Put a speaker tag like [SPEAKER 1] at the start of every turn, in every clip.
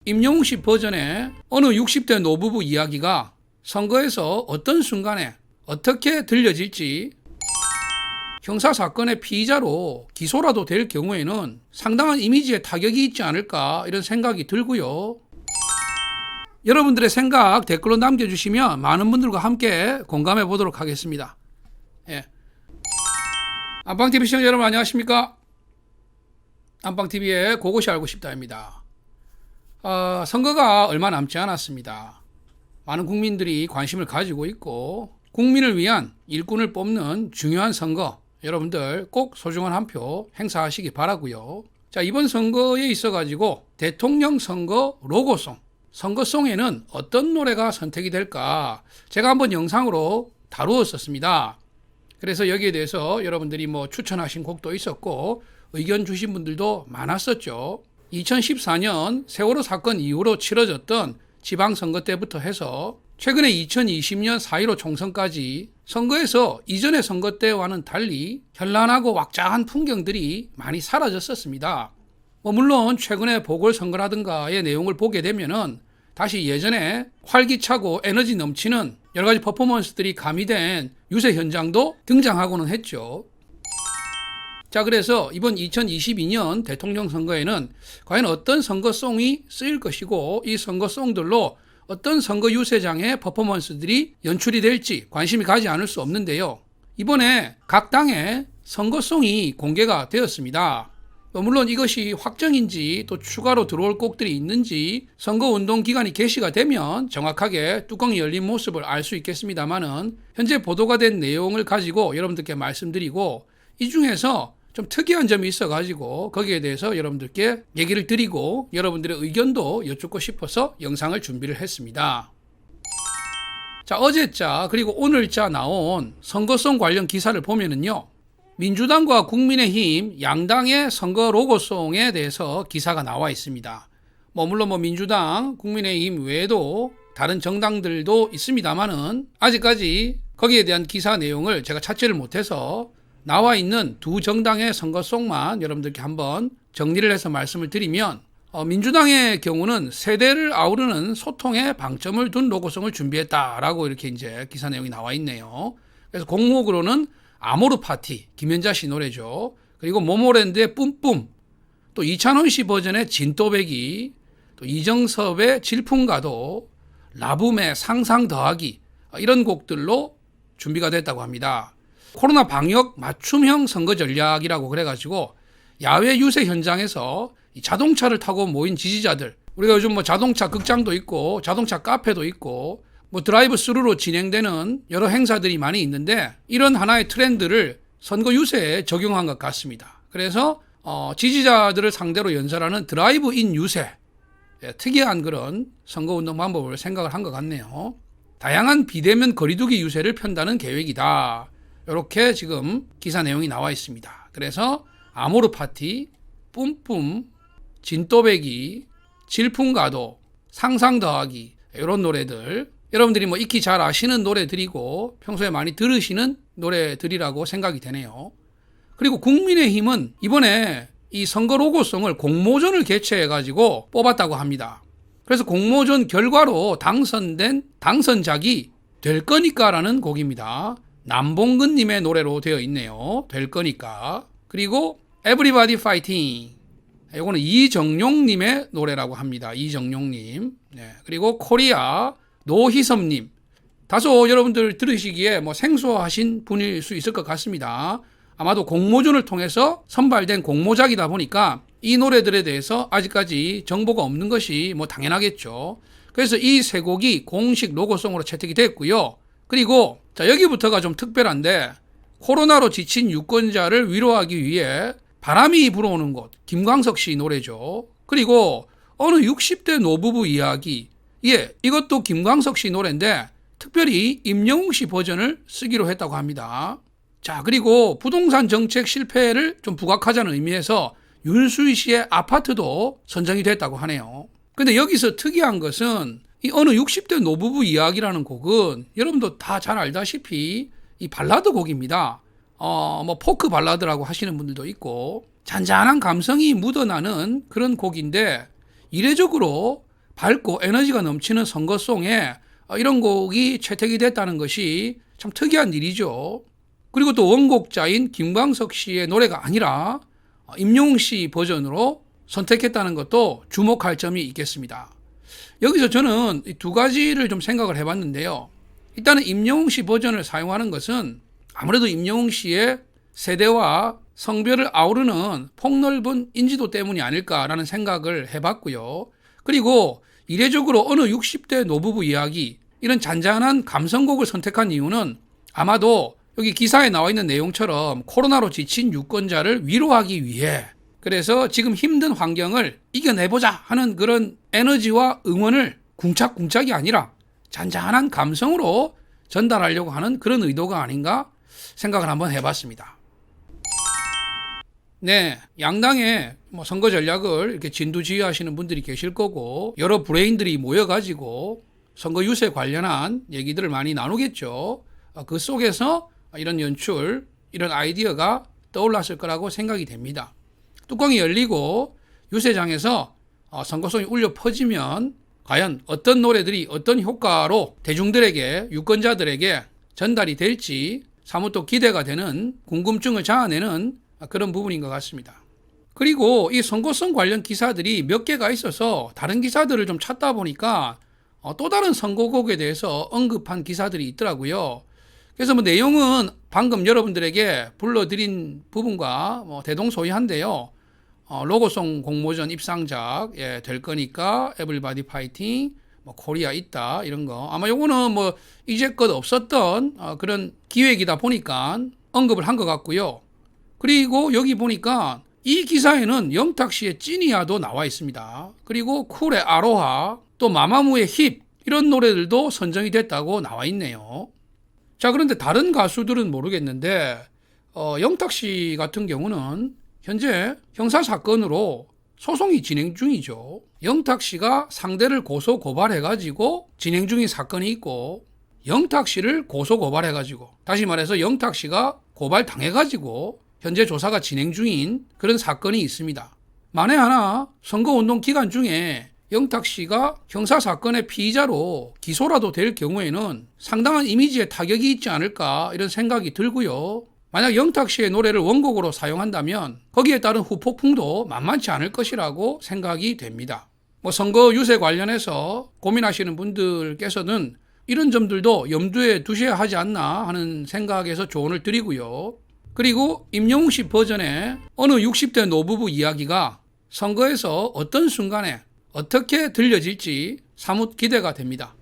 [SPEAKER 1] 임영웅 씨 버전의 어느 60대 노부부 이야기가 선거에서 어떤 순간에 어떻게 들려질지, 형사사건의 피의자로 기소라도 될 경우에는 상당한 이미지에 타격이 있지 않을까 이런 생각이 들고요. 여러분들의 생각 댓글로 남겨주시면 많은 분들과 함께 공감해 보도록 하겠습니다. 예. 안방TV 시청자 여러분 안녕하십니까? 안방TV의 그것이 알고 싶다입니다. 선거가 얼마 남지 않았습니다. 많은 국민들이 관심을 가지고 있고 국민을 위한 일꾼을 뽑는 중요한 선거, 여러분들 꼭 소중한 한 표 행사하시기 바라고요. 자, 이번 선거에 있어가지고 대통령 선거 로고송, 선거송에는 어떤 노래가 선택이 될까 제가 한번 영상으로 다루었었습니다. 그래서 여기에 대해서 여러분들이 추천하신 곡도 있었고 의견 주신 분들도 많았었죠. 2014년 세월호 사건 이후로 치러졌던 지방선거 때부터 해서 최근에 2020년 4.15 총선까지 선거에서 이전의 선거 때와는 달리 현란하고 왁자한 풍경들이 많이 사라졌었습니다. 물론 최근에 보궐선거라든가의 내용을 보게 되면은 다시 예전에 활기차고 에너지 넘치는 여러 가지 퍼포먼스들이 가미된 유세 현장도 등장하고는 했죠. 자, 그래서 이번 2022년 대통령 선거에는 과연 어떤 선거송이 쓰일 것이고 이 선거송들로 어떤 선거 유세장의 퍼포먼스들이 연출이 될지 관심이 가지 않을 수 없는데요. 이번에 각 당의 선거송이 공개가 되었습니다. 물론 이것이 확정인지 또 추가로 들어올 곡들이 있는지 선거운동 기간이 개시가 되면 정확하게 뚜껑이 열린 모습을 알 수 있겠습니다만은 현재 보도가 된 내용을 가지고 여러분들께 말씀드리고 이 중에서 좀 특이한 점이 있어가지고 거기에 대해서 여러분들께 얘기를 드리고 여러분들의 의견도 여쭙고 싶어서 영상을 준비를 했습니다. 자, 어제자 그리고 오늘자 나온 선거송 관련 기사를 보면은요, 민주당과 국민의힘 양당의 선거 로고송에 대해서 기사가 나와 있습니다. 물론 민주당, 국민의힘 외에도 다른 정당들도 있습니다만은 아직까지 거기에 대한 기사 내용을 제가 찾지를 못해서 나와 있는 두 정당의 선거송만 여러분들께 한번 정리를 해서 말씀을 드리면, 민주당의 경우는 세대를 아우르는 소통에 방점을 둔 로고송을 준비했다라고 이렇게 이제 기사 내용이 나와 있네요. 그래서 공목으로는 아모르 파티, 김연자 씨 노래죠. 그리고 모모랜드의 뿜뿜, 또 이찬원 씨 버전의 진또배기, 또 이정섭의 질풍가도, 라붐의 상상 더하기, 이런 곡들로 준비가 됐다고 합니다. 코로나 방역 맞춤형 선거 전략이라고 그래가지고 야외 유세 현장에서 자동차를 타고 모인 지지자들, 우리가 요즘 자동차 극장도 있고 자동차 카페도 있고 드라이브 스루로 진행되는 여러 행사들이 많이 있는데 이런 하나의 트렌드를 선거 유세에 적용한 것 같습니다. 그래서 지지자들을 상대로 연설하는 드라이브 인 유세, 특이한 그런 선거운동 방법을 생각을 한 것 같네요. 다양한 비대면 거리두기 유세를 편다는 계획이다, 이렇게 지금 기사 내용이 나와 있습니다. 그래서 아모르 파티, 뿜뿜, 진또배기, 질풍가도, 상상 더하기, 이런 노래들 여러분들이 익히 잘 아시는 노래들이고 평소에 많이 들으시는 노래들이라고 생각이 되네요. 그리고 국민의힘은 이번에 이 선거 로고송을 공모전을 개최해가지고 뽑았다고 합니다. 그래서 공모전 결과로 당선된 당선작이 될 거니까라는 곡입니다. 남봉근님의 노래로 되어 있네요. 될 거니까. 그리고 Everybody Fighting, 이거는 이정용님의 노래라고 합니다. 이정용님. 네. 그리고 코리아 노희섭님, 다소 여러분들 들으시기에 생소하신 분일 수 있을 것 같습니다. 아마도 공모전을 통해서 선발된 공모작이다 보니까 이 노래들에 대해서 아직까지 정보가 없는 것이 당연하겠죠. 그래서 이 세 곡이 공식 로고송으로 채택이 됐고요. 그리고 여기부터가 좀 특별한데, 코로나로 지친 유권자를 위로하기 위해 바람이 불어오는 곳, 김광석 씨 노래죠. 그리고 어느 60대 노부부 이야기, 이것도 김광석 씨 노래인데 특별히 임영웅 씨 버전을 쓰기로 했다고 합니다. 자, 그리고 부동산 정책 실패를 좀 부각하자는 의미에서 윤수희 씨의 아파트도 선정이 됐다고 하네요. 근데 여기서 특이한 것은 이 어느 60대 노부부 이야기라는 곡은 여러분도 다 잘 알다시피 이 발라드 곡입니다. 포크 발라드라고 하시는 분들도 있고 잔잔한 감성이 묻어나는 그런 곡인데 이례적으로 밝고 에너지가 넘치는 선거송에 이런 곡이 채택이 됐다는 것이 참 특이한 일이죠. 그리고 또 원곡자인 김광석 씨의 노래가 아니라 임영웅 씨 버전으로 선택했다는 것도 주목할 점이 있겠습니다. 여기서 저는 두 가지를 좀 생각을 해봤는데요. 일단은 임영웅 씨 버전을 사용하는 것은 아무래도 임영웅 씨의 세대와 성별을 아우르는 폭넓은 인지도 때문이 아닐까라는 생각을 해봤고요. 그리고 이례적으로 어느 60대 노부부 이야기, 이런 잔잔한 감성곡을 선택한 이유는 아마도 여기 기사에 나와 있는 내용처럼 코로나로 지친 유권자를 위로하기 위해, 그래서 지금 힘든 환경을 이겨내보자 하는 그런 에너지와 응원을 궁착궁착이 아니라 잔잔한 감성으로 전달하려고 하는 그런 의도가 아닌가 생각을 한번 해봤습니다. 네, 양당의 선거 전략을 이렇게 진두지휘하시는 분들이 계실 거고 여러 브레인들이 모여가지고 선거 유세 관련한 얘기들을 많이 나누겠죠. 그 속에서 이런 연출, 이런 아이디어가 떠올랐을 거라고 생각이 됩니다. 뚜껑이 열리고 유세장에서 선거송이 울려 퍼지면 과연 어떤 노래들이 어떤 효과로 대중들에게, 유권자들에게 전달이 될지 사뭇 또 기대가 되는, 궁금증을 자아내는 그런 부분인 것 같습니다. 그리고 이 선거송 관련 기사들이 몇 개가 있어서 다른 기사들을 좀 찾다 보니까 또 다른 선거곡에 대해서 언급한 기사들이 있더라고요. 그래서 내용은 방금 여러분들에게 불러드린 부분과 대동소이한데요. 로고송 공모전 입상작 될 거니까 에블리바디 파이팅, 코리아 있다 이런 거. 아마 요거는 이제껏 없었던 그런 기획이다 보니까 언급을 한 것 같고요. 그리고 여기 보니까 이 기사에는 영탁 씨의 찐이야도 나와 있습니다. 그리고 쿨의 아로하, 또 마마무의 힙, 이런 노래들도 선정이 됐다고 나와 있네요. 자, 그런데 다른 가수들은 모르겠는데 영탁 씨 같은 경우는 현재 형사사건으로 소송이 진행 중이죠. 영탁 씨가 상대를 고소 고발해가지고 진행 중인 사건이 있고, 영탁 씨를 고소 고발해가지고, 다시 말해서 영탁 씨가 고발당해가지고 현재 조사가 진행 중인 그런 사건이 있습니다. 만에 하나 선거운동 기간 중에 영탁 씨가 형사사건의 피의자로 기소라도 될 경우에는 상당한 이미지에 타격이 있지 않을까 이런 생각이 들고요. 만약 영탁 씨의 노래를 원곡으로 사용한다면 거기에 따른 후폭풍도 만만치 않을 것이라고 생각이 됩니다. 선거 유세 관련해서 고민하시는 분들께서는 이런 점들도 염두에 두셔야 하지 않나 하는 생각에서 조언을 드리고요. 그리고 임영웅 씨 버전의 어느 60대 노부부 이야기가 선거에서 어떤 순간에 어떻게 들려질지 사뭇 기대가 됩니다.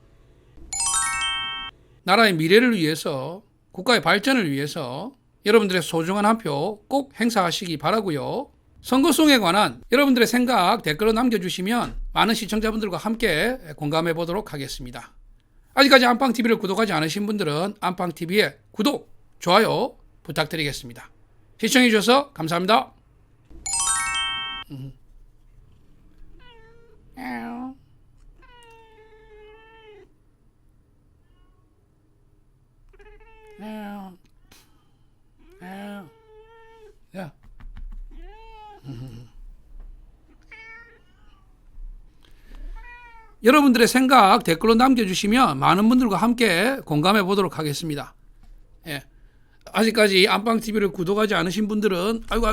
[SPEAKER 1] 나라의 미래를 위해서, 국가의 발전을 위해서 여러분들의 소중한 한 표 꼭 행사하시기 바라고요. 선거송에 관한 여러분들의 생각 댓글로 남겨주시면 많은 시청자분들과 함께 공감해 보도록 하겠습니다. 아직까지 안방TV를 구독하지 않으신 분들은 안방TV에 구독, 좋아요 부탁드리겠습니다. 시청해 주셔서 감사합니다. 야. 여러분들의 생각 댓글로 남겨주시면 많은 분들과 함께 공감해 보도록 하겠습니다. 아직까지 안방TV를 구독하지 않으신 분들은 아이고